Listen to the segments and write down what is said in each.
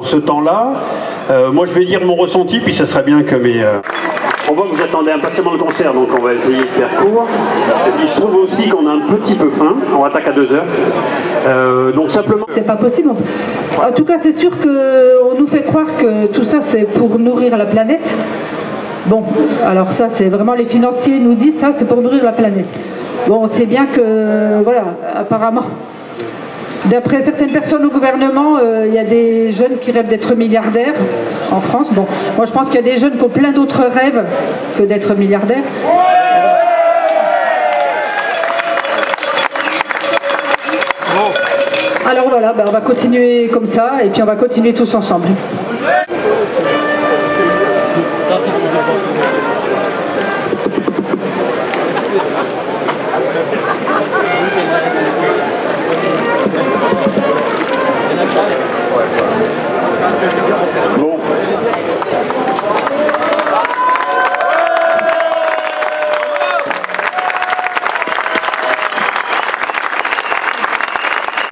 Ce temps-là, moi je vais dire mon ressenti, puis ça serait bien que mes... On voit que vous attendez impatiemment le concert, donc on va essayer de faire court. Et puis il se trouve aussi qu'on a un petit peu faim, on attaque à 2h. Donc simplement... C'est pas possible. En tout cas, c'est sûr qu'on nous fait croire que tout ça c'est pour nourrir la planète. Bon, alors ça c'est vraiment les financiers nous disent ça, c'est pour nourrir la planète. Bon, on sait bien que, voilà, apparemment... D'après certaines personnes au gouvernement, il y a des jeunes qui rêvent d'être milliardaires en France. Bon, moi je pense qu'il y a des jeunes qui ont plein d'autres rêves que d'être milliardaires. Alors voilà, on va continuer comme ça et puis on va continuer tous ensemble. Bon.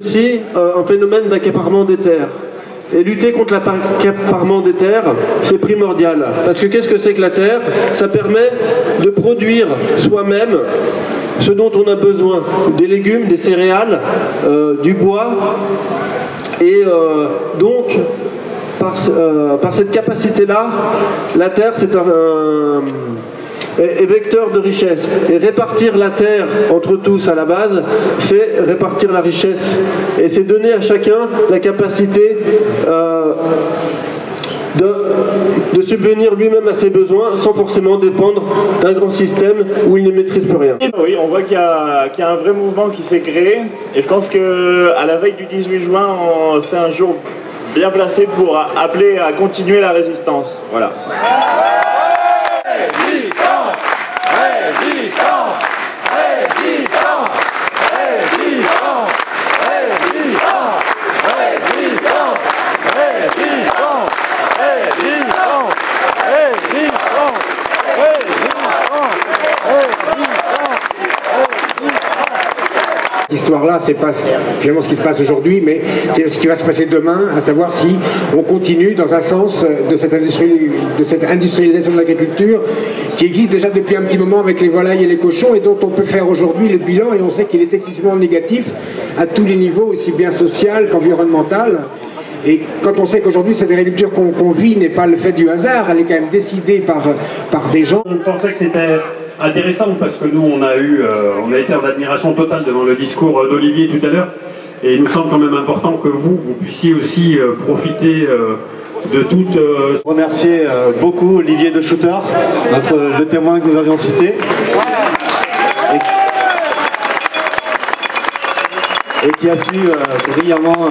C'est un phénomène d'accaparement des terres. Et lutter contre l'accaparement des terres, c'est primordial. Parce que qu'est-ce que c'est que la terre? Ça permet de produire soi-même ce dont on a besoin. Des légumes, des céréales, du bois. Et donc, par cette capacité-là, la terre, c'est est vecteur de richesse. Et répartir la terre entre tous à la base, c'est répartir la richesse. Et c'est donner à chacun la capacité de subvenir lui-même à ses besoins sans forcément dépendre d'un grand système où il ne maîtrise plus rien. Oui, on voit qu'il y a un vrai mouvement qui s'est créé. Et je pense qu'à la veille du 18 juin, c'est un jour bien placé pour appeler à continuer la résistance. Voilà. Cette histoire-là, c'est pas finalement ce qui se passe aujourd'hui, mais c'est ce qui va se passer demain, à savoir si on continue dans un sens de cette industrialisation de l'agriculture qui existe déjà depuis un petit moment avec les volailles et les cochons et dont on peut faire aujourd'hui le bilan et on sait qu'il est excessivement négatif à tous les niveaux, aussi bien social qu'environnemental. Et quand on sait qu'aujourd'hui cette agriculture qu'on vit n'est pas le fait du hasard, elle est quand même décidée par des gens. On pensait que c'était intéressant parce que nous on a été en admiration totale devant le discours d'Olivier tout à l'heure et il nous semble quand même important que vous puissiez aussi profiter de toute... Remercier beaucoup Olivier de Schutter, le témoin que nous avions cité. Et qui a su brillamment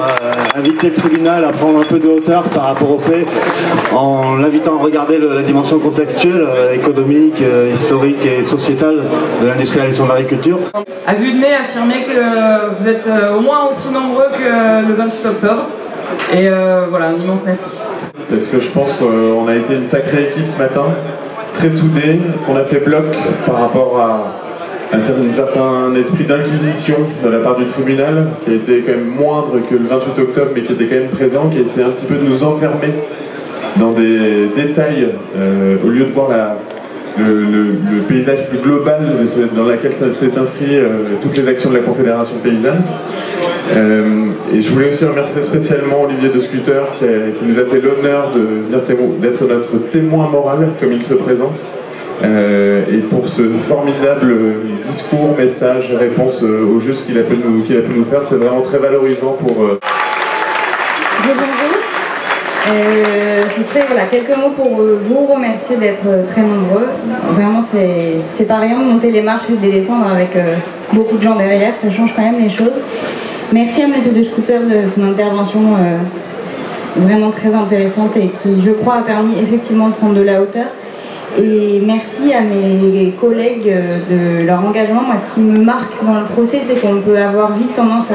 inviter le tribunal à prendre un peu de hauteur par rapport aux faits en l'invitant à regarder la dimension contextuelle, économique, historique et sociétale de l'industrialisation de l'agriculture. À vue de nez, affirmer que vous êtes au moins aussi nombreux que le 28 octobre. Et voilà, un immense merci. Parce que je pense qu'on a été une sacrée équipe ce matin, très soudée, qu'on a fait bloc par rapport à un certain esprit d'inquisition de la part du tribunal, qui a été quand même moindre que le 28 octobre, mais qui était quand même présent, qui essaie un petit peu de nous enfermer dans des détails, au lieu de voir le paysage plus global dans lequel s'est inscrit toutes les actions de la Confédération paysanne. Et je voulais aussi remercier spécialement Olivier de Schutter, qui nous a fait l'honneur d'être notre témoin moral, comme il se présente. Et pour ce formidable discours, message, réponse au juste qu'il a pu nous faire, c'est vraiment très valorisant pour... Bonjour. Ce serait quelques mots pour vous remercier d'être très nombreux. Vraiment, c'est pas rien de monter les marches et de les descendre avec beaucoup de gens derrière, ça change quand même les choses. Merci à M. de Schutter de son intervention vraiment très intéressante et qui, je crois, a permis effectivement de prendre de la hauteur. Et merci à mes collègues de leur engagement. Moi, ce qui me marque dans le procès, c'est qu'on peut avoir vite tendance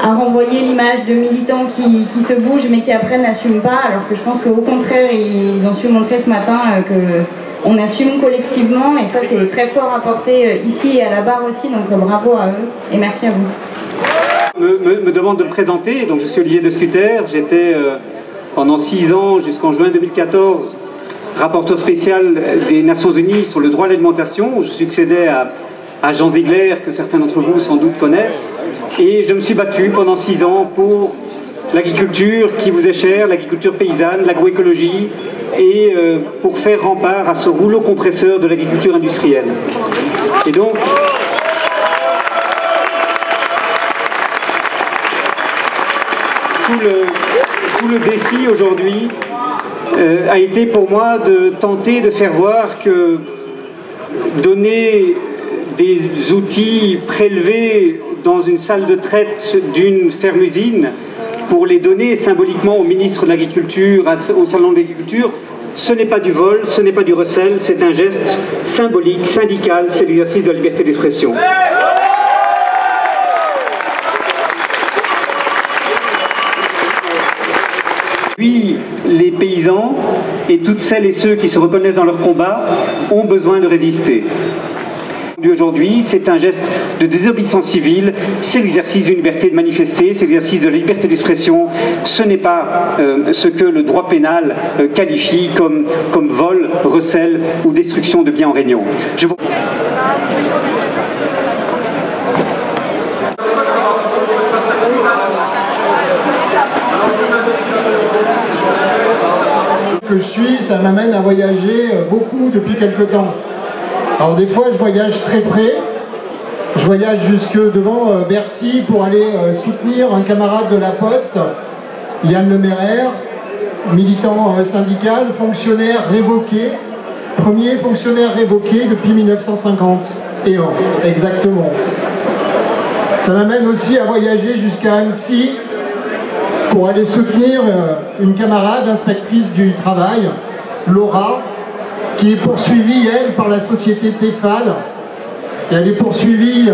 à renvoyer l'image de militants qui se bougent mais qui après n'assument pas, alors que je pense qu'au contraire, ils ont su montrer ce matin qu'on assume collectivement et ça, c'est très fort à porter ici et à la barre aussi, donc bravo à eux et merci à vous. me demande de me présenter. Donc je suis Olivier de Scuter. J'étais pendant 6 ans, jusqu'en juin 2014, rapporteur spécial des Nations Unies sur le droit à l'alimentation. Je succédais à Jean Ziegler, que certains d'entre vous sans doute connaissent. Et je me suis battu pendant 6 ans pour l'agriculture qui vous est chère, l'agriculture paysanne, l'agroécologie, et pour faire rempart à ce rouleau compresseur de l'agriculture industrielle. Et donc, tout le défi aujourd'hui a été pour moi de tenter de faire voir que donner des outils prélevés dans une salle de traite d'une ferme-usine pour les donner symboliquement au ministre de l'Agriculture, au Salon de l'Agriculture, ce n'est pas du vol, ce n'est pas du recel, c'est un geste symbolique, syndical, c'est l'exercice de la liberté d'expression. Puis, les paysans et toutes celles et ceux qui se reconnaissent dans leur combat ont besoin de résister. Aujourd'hui, c'est un geste de désobéissance civile, c'est l'exercice d'une liberté de manifester, c'est l'exercice de la liberté d'expression, ce n'est pas ce que le droit pénal qualifie comme vol, recel ou destruction de biens en réunion. Que je suis, ça m'amène à voyager beaucoup depuis quelque temps. Alors des fois je voyage très près, je voyage jusque devant Bercy pour aller soutenir un camarade de la Poste, Yann Lemairer, militant syndical, fonctionnaire révoqué, premier fonctionnaire révoqué depuis 1950, et exactement. Ça m'amène aussi à voyager jusqu'à Annecy pour aller soutenir une camarade inspectrice du travail, Laura, qui est poursuivie, elle, par la société Tefal. Et elle est poursuivie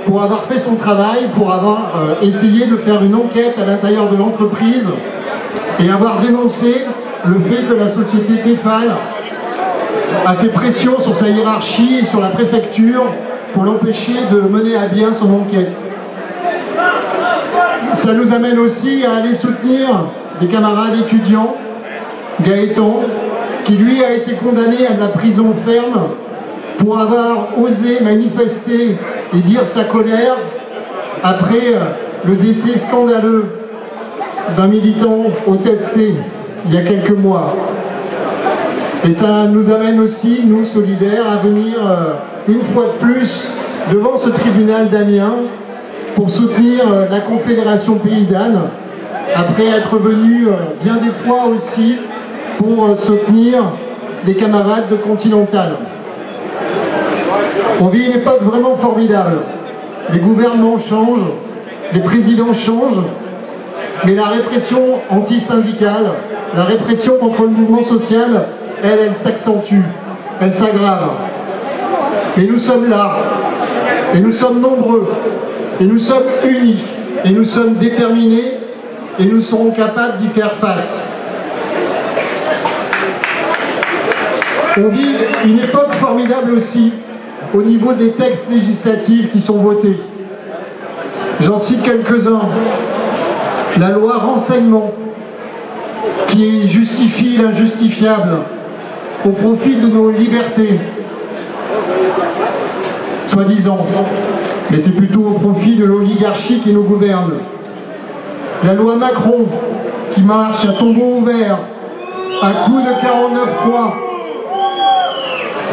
pour avoir fait son travail, pour avoir essayé de faire une enquête à l'intérieur de l'entreprise et avoir dénoncé le fait que la société Tefal a fait pression sur sa hiérarchie et sur la préfecture pour l'empêcher de mener à bien son enquête. Ça nous amène aussi à aller soutenir des camarades étudiants, Gaëtan, qui lui a été condamné à de la prison ferme pour avoir osé manifester et dire sa colère après le décès scandaleux d'un militant au Testé il y a quelques mois. Et ça nous amène aussi, nous solidaires, à venir une fois de plus devant ce tribunal d'Amiens pour soutenir la Confédération paysanne, après être venu bien des fois aussi pour soutenir des camarades de Continental. On vit une époque vraiment formidable. Les gouvernements changent, les présidents changent, mais la répression anti-syndicale, la répression contre le mouvement social, elle s'accentue, elle s'aggrave. Et nous sommes là, et nous sommes nombreux, et nous sommes unis, et nous sommes déterminés, et nous serons capables d'y faire face. On vit une époque formidable aussi au niveau des textes législatifs qui sont votés. J'en cite quelques-uns. La loi renseignement qui justifie l'injustifiable au profit de nos libertés, soi-disant, mais c'est plutôt au profit de l'oligarchie qui nous gouverne. La loi Macron qui marche à tombeau ouvert à coups de 49.3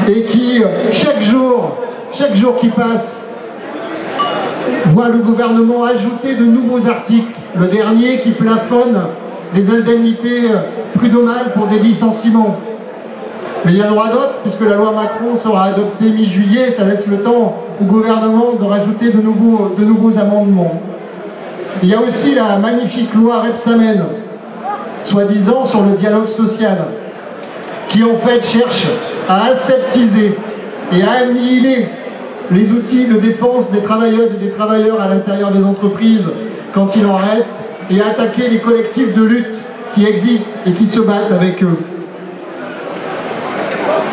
et qui, chaque jour qui passe, voit le gouvernement ajouter de nouveaux articles. Le dernier qui plafonne les indemnités prud'homales pour des licenciements. Mais il y en aura d'autres, puisque la loi Macron sera adoptée mi-juillet, ça laisse le temps au gouvernement de rajouter de nouveaux amendements. Il y a aussi la magnifique loi Rebsamen, soi-disant sur le dialogue social, qui en fait cherche à aseptiser et à annihiler les outils de défense des travailleuses et des travailleurs à l'intérieur des entreprises quand il en reste, et à attaquer les collectifs de lutte qui existent et qui se battent avec eux.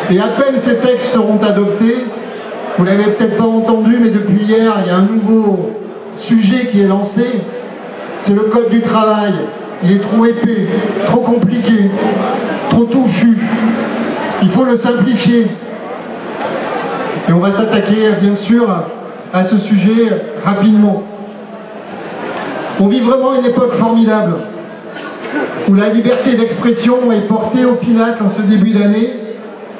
Et à peine ces textes seront adoptés, vous ne l'avez peut-être pas entendu, mais depuis hier, il y a un nouveau sujet qui est lancé, c'est le code du travail. Il est trop épais, trop compliqué, trop touffu. Il faut le simplifier. Et on va s'attaquer, bien sûr, à ce sujet rapidement. On vit vraiment une époque formidable, où la liberté d'expression est portée au pinacle en ce début d'année,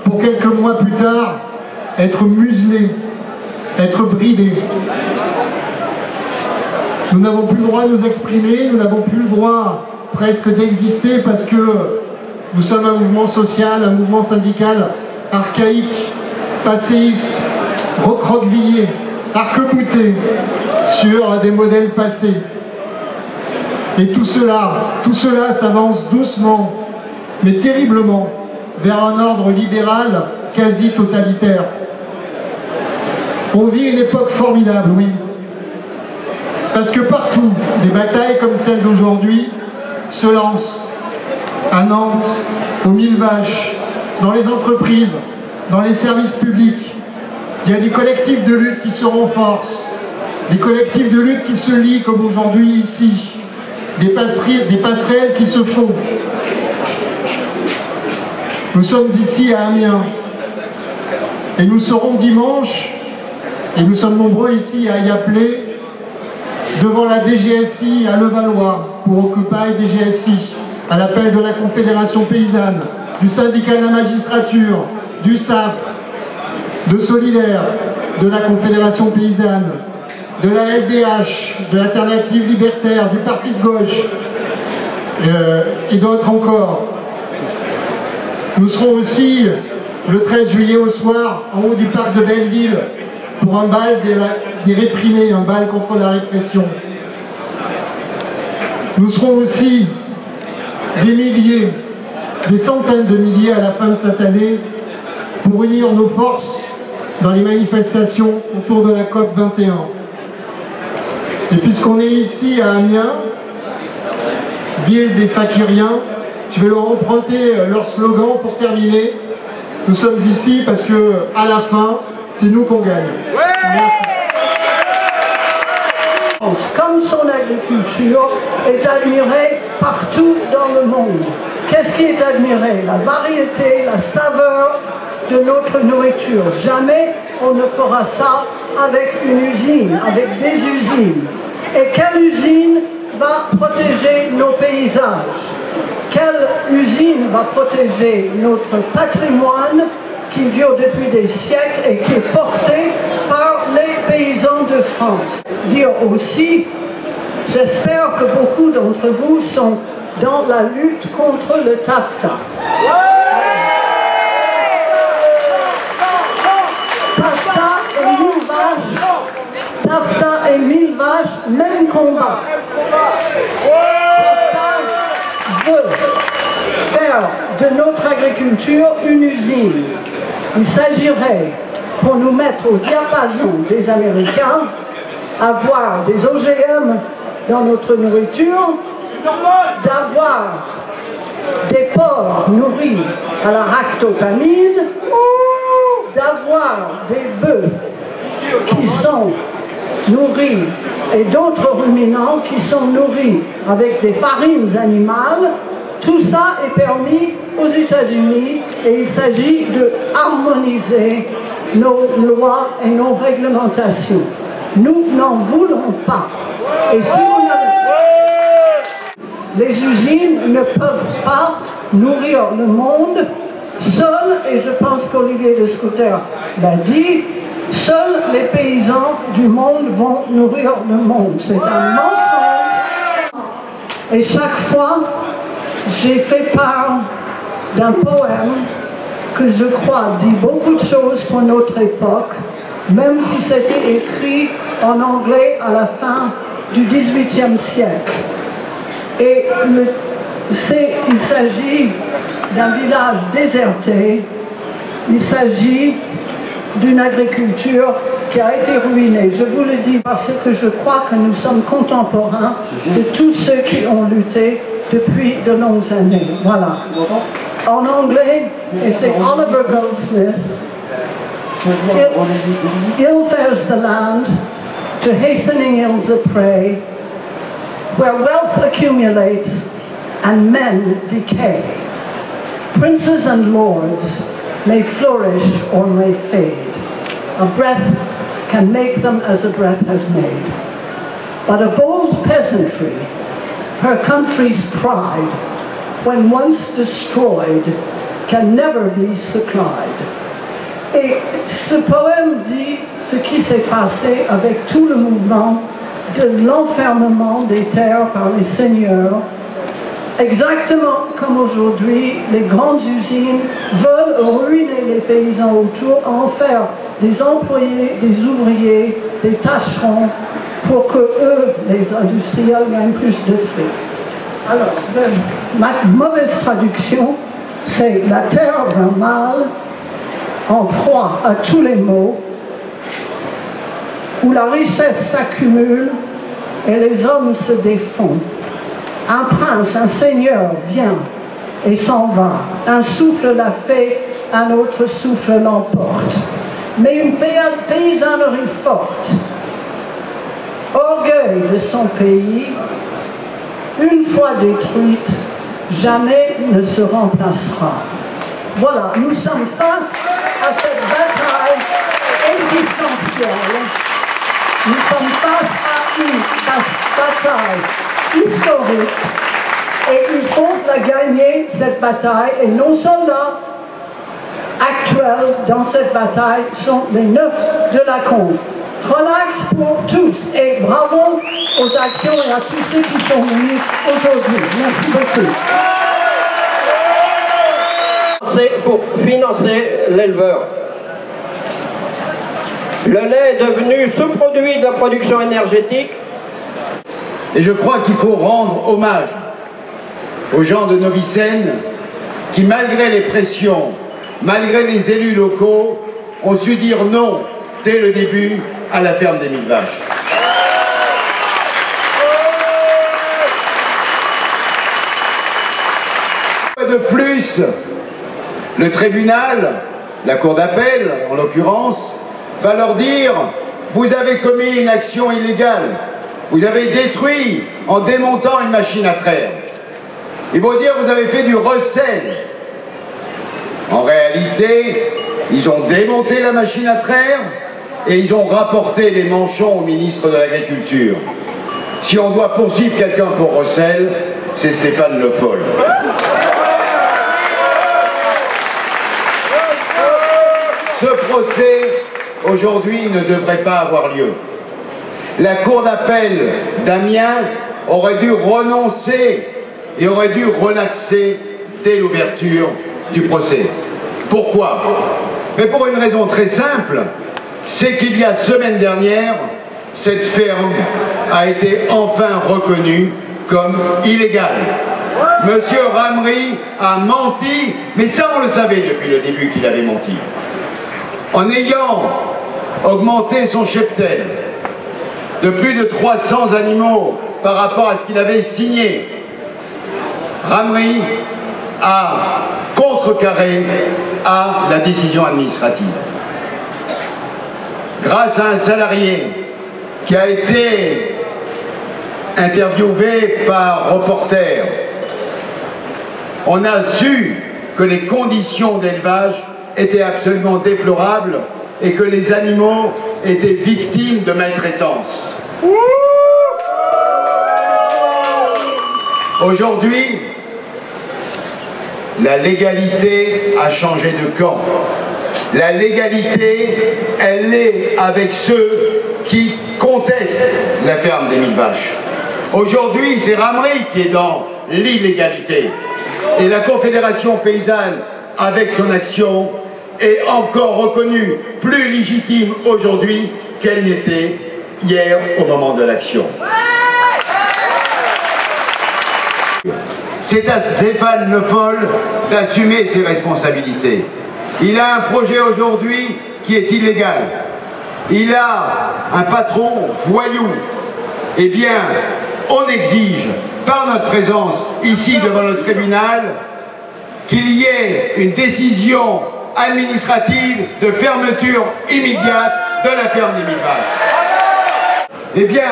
pour quelques mois plus tard, être muselée, être bridée. Nous n'avons plus le droit de nous exprimer, nous n'avons plus le droit presque d'exister parce que nous sommes un mouvement social, un mouvement syndical archaïque, passéiste, recroquevillé, arc-bouté sur des modèles passés. Et tout cela s'avance doucement, mais terriblement, vers un ordre libéral quasi totalitaire. On vit une époque formidable, oui. Parce que partout, des batailles comme celle d'aujourd'hui se lancent. À Nantes, aux Mille Vaches, dans les entreprises, dans les services publics. Il y a des collectifs de lutte qui se renforcent, des collectifs de lutte qui se lient comme aujourd'hui ici, des passerelles qui se font. Nous sommes ici à Amiens et nous serons dimanche, et nous sommes nombreux ici à y appeler, devant la DGSI à Levallois pour Occupy DGSI, à l'appel de la Confédération paysanne, du syndicat de la magistrature, du SAF, de Solidaire, de la Confédération paysanne, de la FDH, de l'Alternative libertaire, du Parti de gauche et d'autres encore. Nous serons aussi le 13 juillet au soir en haut du parc de Belleville pour un bal des réprimés, un bal contre la répression. Nous serons aussi des milliers, des centaines de milliers à la fin de cette année pour unir nos forces dans les manifestations autour de la COP 21. Et puisqu'on est ici à Amiens, ville des Fakiriens, je vais leur emprunter leur slogan pour terminer. Nous sommes ici parce que à la fin, c'est nous qu'on gagne. Merci. Comme son agriculture est admirée partout dans le monde. Qu'est-ce qui est admiré? La variété, la saveur de notre nourriture. Jamais on ne fera ça avec une usine, avec des usines. Et quelle usine va protéger nos paysages? Quelle usine va protéger notre patrimoine qui dure depuis des siècles et qui est porté par les paysans de France? Dire aussi, j'espère que beaucoup d'entre vous sont dans la lutte contre le taffetas. Taffetas et Mille Vaches, même combat. Taffetas veut faire de notre agriculture une usine. Il s'agirait, pour nous mettre au diapason des Américains, avoir des OGM dans notre nourriture, d'avoir des porcs nourris à la ractopamine, d'avoir des bœufs qui sont nourris et d'autres ruminants qui sont nourris avec des farines animales. Tout ça est permis aux États-Unis et il s'agit de harmoniser nos lois et nos réglementations. Nous n'en voulons pas. Et si on a... Les usines ne peuvent pas nourrir le monde seuls, et je pense qu'Olivier de Scooters l'a dit, seuls les paysans du monde vont nourrir le monde. C'est un mensonge. Et chaque fois, j'ai fait part d'un poème que je crois dit beaucoup de choses pour notre époque, même si c'était écrit en anglais à la fin du XVIIIe siècle. Et il s'agit d'un village déserté, il s'agit d'une agriculture qui a été ruinée. Je vous le dis parce que je crois que nous sommes contemporains de tous ceux qui ont lutté depuis de longues années. Voilà. En anglais, et c'est Oliver Goldsmith, ill fares the land to hastening ills of prey, where wealth accumulates and men decay. Princes and lords may flourish or may fade. A breath can make them as a breath has made. But a bold peasantry, her country's pride, when once destroyed, can never be supplied. Et ce poème dit ce qui s'est passé avec tout le mouvement de l'enfermement des terres par les seigneurs. Exactement comme aujourd'hui, les grandes usines veulent ruiner les paysans autour, en faire des employés, des ouvriers, des tâcherons, pour que eux, les industriels, gagnent plus de fric. Alors, ma mauvaise traduction, c'est la terre d'un mâle en proie à tous les maux, où la richesse s'accumule et les hommes se défont. Un prince, un seigneur vient et s'en va. Un souffle la fait, un autre souffle l'emporte. Mais une paysannerie forte, orgueil de son pays, une fois détruite, jamais ne se remplacera. Voilà, nous sommes face à cette bataille existentielle. Nous sommes face à une bataille historique et il faut la gagner, cette bataille. Et nos soldats actuels dans cette bataille sont les 9 de la conf. Relax pour tous et bravo aux actions et à tous ceux qui sont venus aujourd'hui. Merci beaucoup. C'est pour financer l'éleveur. Le lait est devenu sous-produit de la production énergétique. Et je crois qu'il faut rendre hommage aux gens de Novi-Seine qui, malgré les pressions, malgré les élus locaux, ont su dire non dès le début à la ferme des 1000 vaches. De plus, le tribunal, la cour d'appel en l'occurrence, va leur dire « Vous avez commis une action illégale, vous avez détruit en démontant une machine à traire. » Ils vont dire « Vous avez fait du recel. » En réalité, ils ont démonté la machine à traire et ils ont rapporté les manchons au ministre de l'Agriculture. Si on doit poursuivre quelqu'un pour recel, c'est Stéphane Le Foll. Ce procès, aujourd'hui, ne devrait pas avoir lieu. La cour d'appel d'Amiens aurait dû renoncer et aurait dû relaxer dès l'ouverture du procès. Pourquoi? Mais pour une raison très simple, c'est qu'il y a semaine dernière, cette ferme a été enfin reconnue comme illégale. Monsieur Ramry a menti, mais ça on le savait depuis le début qu'il avait menti. En ayant augmenté son cheptel de plus de 300 animaux par rapport à ce qu'il avait signé, Ramry a contrecarré à la décision administrative. Grâce à un salarié qui a été interviewé par Reporter, on a su que les conditions d'élevage étaient absolument déplorables et que les animaux étaient victimes de maltraitance. Aujourd'hui, la légalité a changé de camp. La légalité, elle est avec ceux qui contestent la ferme des 1000 vaches. Aujourd'hui, c'est Ramry qui est dans l'illégalité. Et la Confédération paysanne, avec son action, est encore reconnue plus légitime aujourd'hui qu'elle n'était hier au moment de l'action. C'est à Stéphane Le Foll d'assumer ses responsabilités. Il a un projet aujourd'hui qui est illégal. Il a un patron voyou. Eh bien, on exige, par notre présence ici devant le tribunal, qu'il y ait une décision administrative de fermeture immédiate de la ferme des 1000 vaches. eh bien,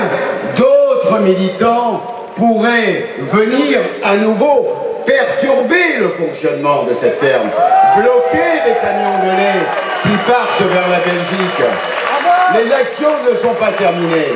d'autres militants pourraient venir à nouveau perturber le fonctionnement de cette ferme, bloquer les camions de lait qui partent vers la Belgique. Les actions ne sont pas terminées.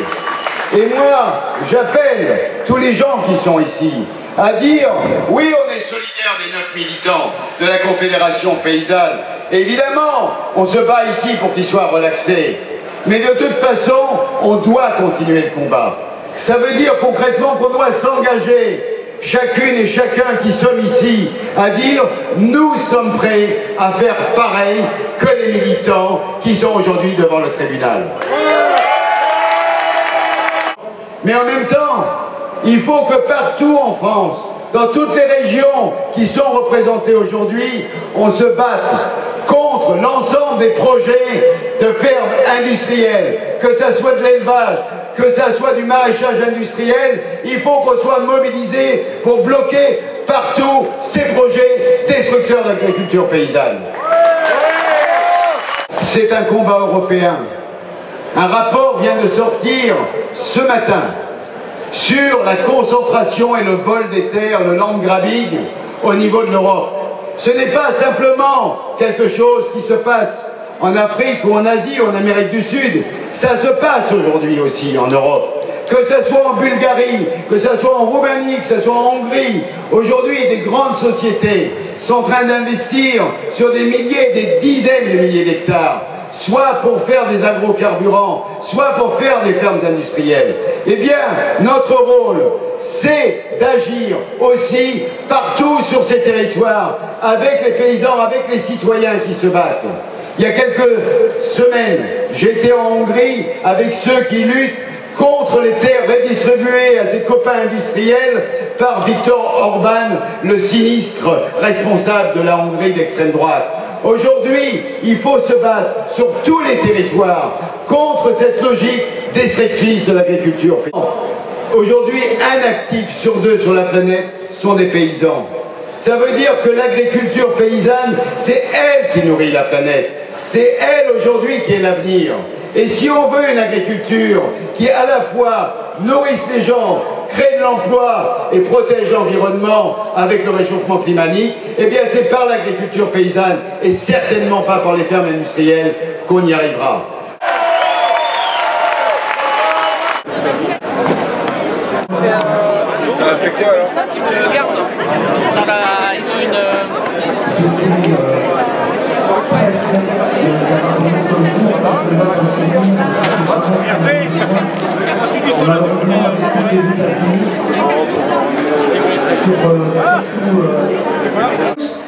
Et moi, j'appelle tous les gens qui sont ici à dire, oui, on est solidaires des 9 militants de la Confédération paysanne. Évidemment, on se bat ici pour qu'ils soient relaxés. Mais de toute façon, on doit continuer le combat. Ça veut dire concrètement qu'on doit s'engager, chacune et chacun qui sommes ici, à dire nous sommes prêts à faire pareil que les militants qui sont aujourd'hui devant le tribunal. Mais en même temps, il faut que partout en France, dans toutes les régions qui sont représentées aujourd'hui, on se batte contre l'ensemble des projets de fermes industrielles, que ça soit de l'élevage, que ça soit du maraîchage industriel. Il faut qu'on soit mobilisé pour bloquer partout ces projets destructeurs d'agriculture paysanne. C'est un combat européen. Un rapport vient de sortir ce matin sur la concentration et le vol des terres, le land grabbing au niveau de l'Europe. Ce n'est pas simplement quelque chose qui se passe en Afrique ou en Asie ou en Amérique du Sud. Ça se passe aujourd'hui aussi en Europe. Que ce soit en Bulgarie, que ce soit en Roumanie, que ce soit en Hongrie. Aujourd'hui, des grandes sociétés sont en train d'investir sur des milliers, des dizaines de milliers d'hectares, soit pour faire des agrocarburants, soit pour faire des fermes industrielles. Eh bien, notre rôle, c'est d'agir aussi partout sur ces territoires, avec les paysans, avec les citoyens qui se battent. Il y a quelques semaines, j'étais en Hongrie avec ceux qui luttent contre les terres redistribuées à ses copains industriels par Viktor Orban, le sinistre responsable de la Hongrie d'extrême droite. Aujourd'hui, il faut se battre sur tous les territoires contre cette logique destructrice de l'agriculture. Aujourd'hui, un actif sur 2 sur la planète sont des paysans. Ça veut dire que l'agriculture paysanne, c'est elle qui nourrit la planète. C'est elle aujourd'hui qui est l'avenir. Et si on veut une agriculture qui à la fois nourrisse les gens, crée de l'emploi et protège l'environnement avec le réchauffement climatique, eh bien c'est par l'agriculture paysanne et certainement pas par les fermes industrielles qu'on y arrivera. Ça a fait quoi alors? Ça, c'est le garde. Ils ont une...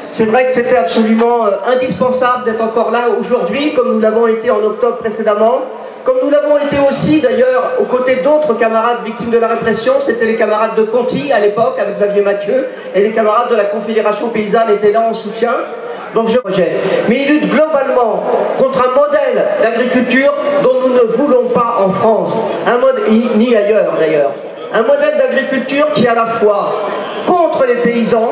C'est vrai que c'était absolument indispensable d'être encore là aujourd'hui, comme nous l'avons été en octobre précédemment, comme nous l'avons été aussi d'ailleurs aux côtés d'autres camarades victimes de la répression. C'était les camarades de Conti à l'époque avec Xavier Mathieu, et les camarades de la Confédération paysanne étaient là en soutien. Donc mais il lutte globalement contre un modèle d'agriculture dont nous ne voulons pas en France, ni ailleurs d'ailleurs. Un modèle d'agriculture qui est à la fois contre les paysans,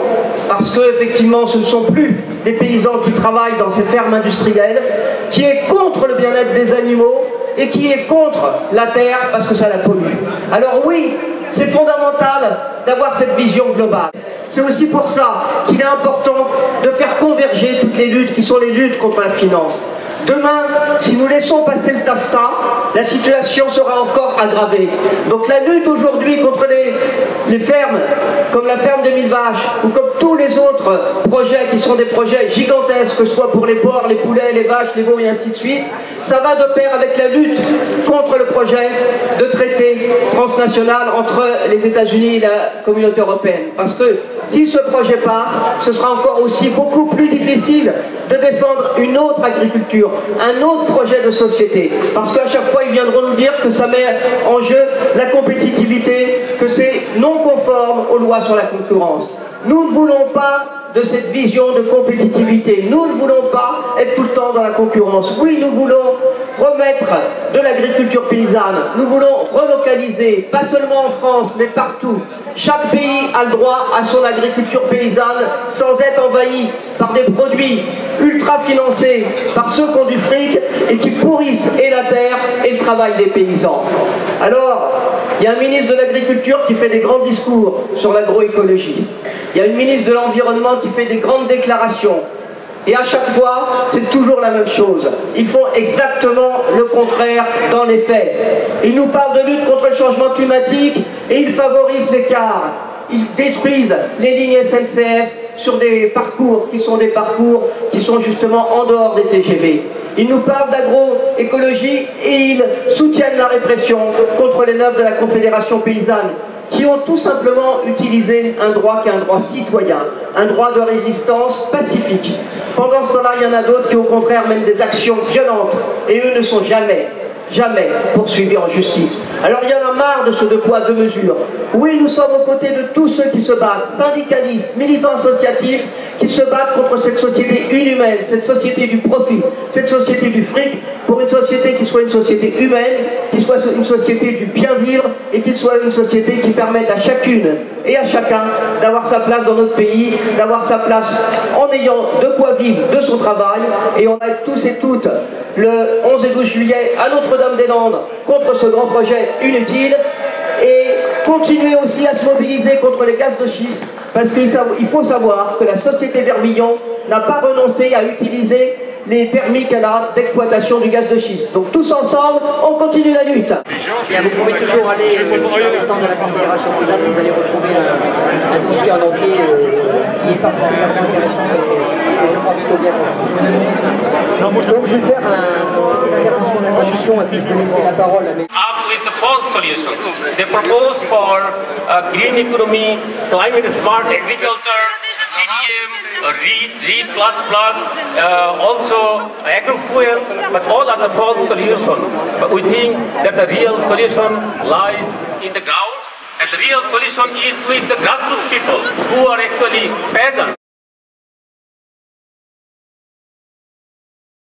parce que effectivement ce ne sont plus des paysans qui travaillent dans ces fermes industrielles, qui est contre le bien-être des animaux et qui est contre la terre parce que ça la pollue. Alors oui, c'est fondamental d'avoir cette vision globale. C'est aussi pour ça qu'il est important de faire converger toutes les luttes qui sont les luttes contre la finance. Demain, si nous laissons passer le TAFTA, la situation sera encore aggravée. Donc la lutte aujourd'hui contre les fermes, comme la ferme de 1000 vaches, ou comme tous les autres projets qui sont des projets gigantesques, que ce soit pour les porcs, les poulets, les vaches, les veaux et ainsi de suite, ça va de pair avec la lutte contre le projet de traité transnational entre les États-Unis et la communauté européenne. Parce que si ce projet passe, ce sera encore aussi beaucoup plus difficile de défendre une autre agriculture, un autre projet de société. Parce qu'à chaque fois, ils viendront nous dire que ça met en jeu la compétitivité, que c'est non conforme aux lois sur la concurrence. Nous ne voulons pas de cette vision de compétitivité. Nous ne voulons pas être tout le temps dans la concurrence. Oui, nous voulons remettre de l'agriculture paysanne. Nous voulons relocaliser, pas seulement en France, mais partout. Chaque pays a le droit à son agriculture paysanne sans être envahi par des produits ultra financés par ceux qui ont du fric et qui pourrissent et la terre et le travail des paysans. Alors, il y a un ministre de l'Agriculture qui fait des grands discours sur l'agroécologie. Il y a une ministre de l'Environnement qui fait des grandes déclarations. Et à chaque fois, c'est toujours la même chose. Ils font exactement le contraire dans les faits. Ils nous parlent de lutte contre le changement climatique et ils favorisent l'écart. Ils détruisent les lignes SNCF sur des parcours qui sont justement en dehors des TGV. Ils nous parlent d'agroécologie et ils soutiennent la répression contre les neufs de la Confédération paysanne, qui ont tout simplement utilisé un droit qui est un droit citoyen, un droit de résistance pacifique. Pendant ce temps-là, il y en a d'autres qui au contraire mènent des actions violentes et eux ne sont jamais poursuivis en justice. Alors il y en a marre de ce deux poids, deux mesures. Oui, nous sommes aux côtés de tous ceux qui se battent, syndicalistes, militants associatifs, qui se battent contre cette société inhumaine, cette société du profit, cette société du fric, pour une société qui soit une société humaine, qui soit une société du bien vivre et qui soit une société qui permette à chacune et à chacun d'avoir sa place dans notre pays, d'avoir sa place en ayant de quoi vivre de son travail. Et on va être tous et toutes le 11 et 12 juillet à Notre-Dame-des-Landes contre ce grand projet inutile et continuer aussi à se mobiliser contre les gaz de schiste, parce qu'il faut savoir que la société Vermillon n'a pas renoncé à utiliser les permis qu'elle a d'exploitation du gaz de schiste. Donc tous ensemble, on continue la lutte. Bien, vous pouvez toujours aller sur les stands de la Confédération paysanne, vous allez retrouver un dossier en entier qui est particulièrement intéressant et je crois plutôt bien compris. Donc je vais faire une intervention d'introduction et puis je vais laisser la parole à mes... With the false solutions. They proposed for green economy, climate smart agriculture, CDM, READ++, also agrofuel, but all are the false solution. But we think that the real solution lies in the ground, and the real solution is with the grassroots people who are actually peasants.